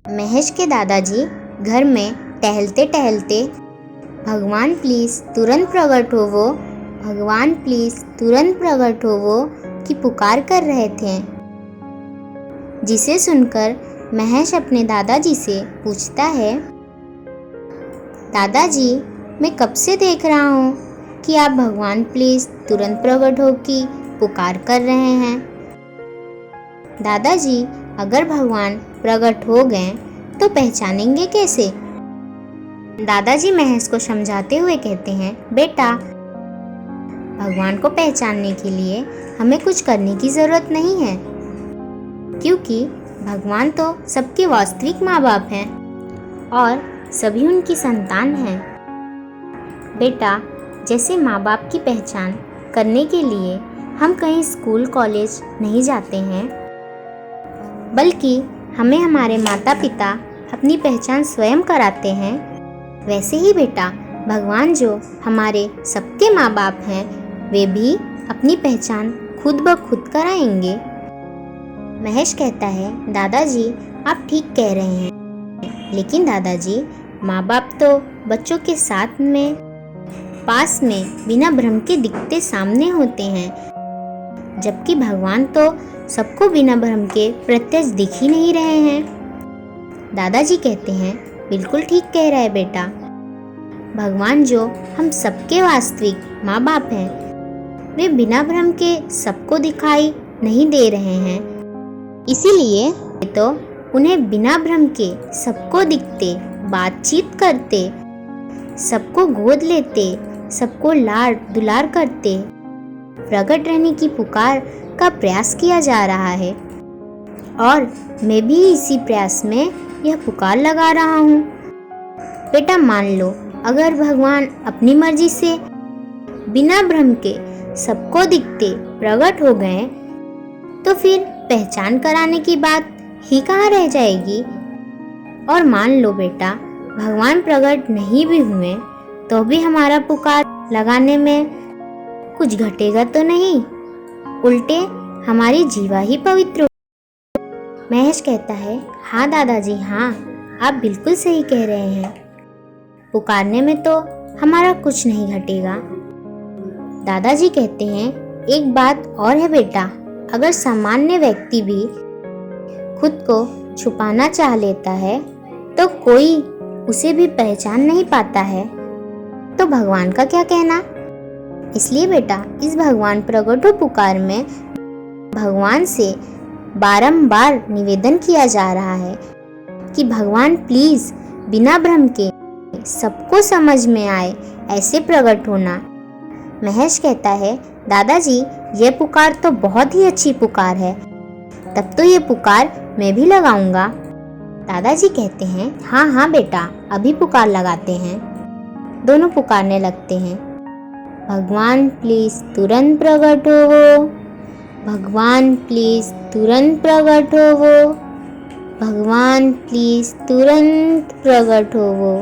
महेश के दादाजी घर में टहलते टहलते भगवान प्लीज़ तुरंत प्रकट हो वो, भगवान प्लीज़ तुरंत प्रकट हो वो की पुकार कर रहे थे, जिसे सुनकर महेश अपने दादाजी से पूछता है, दादाजी मैं कब से देख रहा हूँ कि आप भगवान प्लीज़ तुरंत प्रकट हो की पुकार कर रहे हैं। दादाजी अगर भगवान प्रकट हो गए तो पहचानेंगे कैसे? दादाजी महेश को समझाते हुए कहते हैं, बेटा भगवान को पहचानने के लिए हमें कुछ करने की ज़रूरत नहीं है, क्योंकि भगवान तो सबके वास्तविक माँ बाप हैं और सभी उनकी संतान हैं। बेटा जैसे माँ बाप की पहचान करने के लिए हम कहीं स्कूल कॉलेज नहीं जाते हैं, बल्कि हमें हमारे माता पिता अपनी पहचान स्वयं कराते हैं, वैसे ही बेटा भगवान जो हमारे सबके माँ बाप हैं वे भी अपनी पहचान खुद ब खुद कराएंगे। महेश कहता है, दादाजी आप ठीक कह रहे हैं, लेकिन दादाजी माँ बाप तो बच्चों के साथ में पास में बिना भ्रम के दिखते सामने होते हैं, जबकि भगवान तो सबको बिना भ्रम के प्रत्यक्ष दिख ही नहीं रहे हैं। दादाजी कहते हैं, बिल्कुल ठीक कह रहा है बेटा, भगवान जो हम सबके वास्तविक माँ बाप हैं वे बिना भ्रम के सबको दिखाई नहीं दे रहे हैं, इसीलिए तो उन्हें बिना भ्रम के सबको दिखते, बातचीत करते, सबको गोद लेते, सबको लाड दुलार करते प्रकट रहने की पुकार का प्रयास किया जा रहा है, और मैं भी इसी प्रयास में यह पुकार लगा रहा हूँ। बेटा मान लो अगर भगवान अपनी मर्जी से बिना भ्रम के सबको दिखते प्रकट हो गए तो फिर पहचान कराने की बात ही कहाँ रह जाएगी। और मान लो बेटा भगवान प्रकट नहीं भी हुए तो भी हमारा पुकार लगाने में कुछ घटेगा तो नहीं, उल्टे हमारी जीवा ही पवित्र। महेश कहता है, हाँ दादाजी हाँ, आप बिल्कुल सही कह रहे हैं, पुकारने में तो हमारा कुछ नहीं घटेगा। दादाजी कहते हैं, एक बात और है बेटा, अगर सामान्य व्यक्ति भी खुद को छुपाना चाह लेता है तो कोई उसे भी पहचान नहीं पाता है, तो भगवान का क्या कहना। इसलिए बेटा इस भगवान प्रकट हो पुकार में भगवान से बारंबार निवेदन किया जा रहा है कि भगवान प्लीज बिना भ्रम के सबको समझ में आए ऐसे प्रकट होना। महेश कहता है, दादाजी ये पुकार तो बहुत ही अच्छी पुकार है, तब तो ये पुकार मैं भी लगाऊंगा। दादाजी कहते हैं, हाँ हाँ बेटा अभी पुकार लगाते हैं। दोनों पुकारने लगते हैं, भगवान प्लीज तुरंत प्रकट हो वो, भगवान प्लीज तुरंत प्रकट हो वो, भगवान प्लीज तुरंत प्रकट हो वो।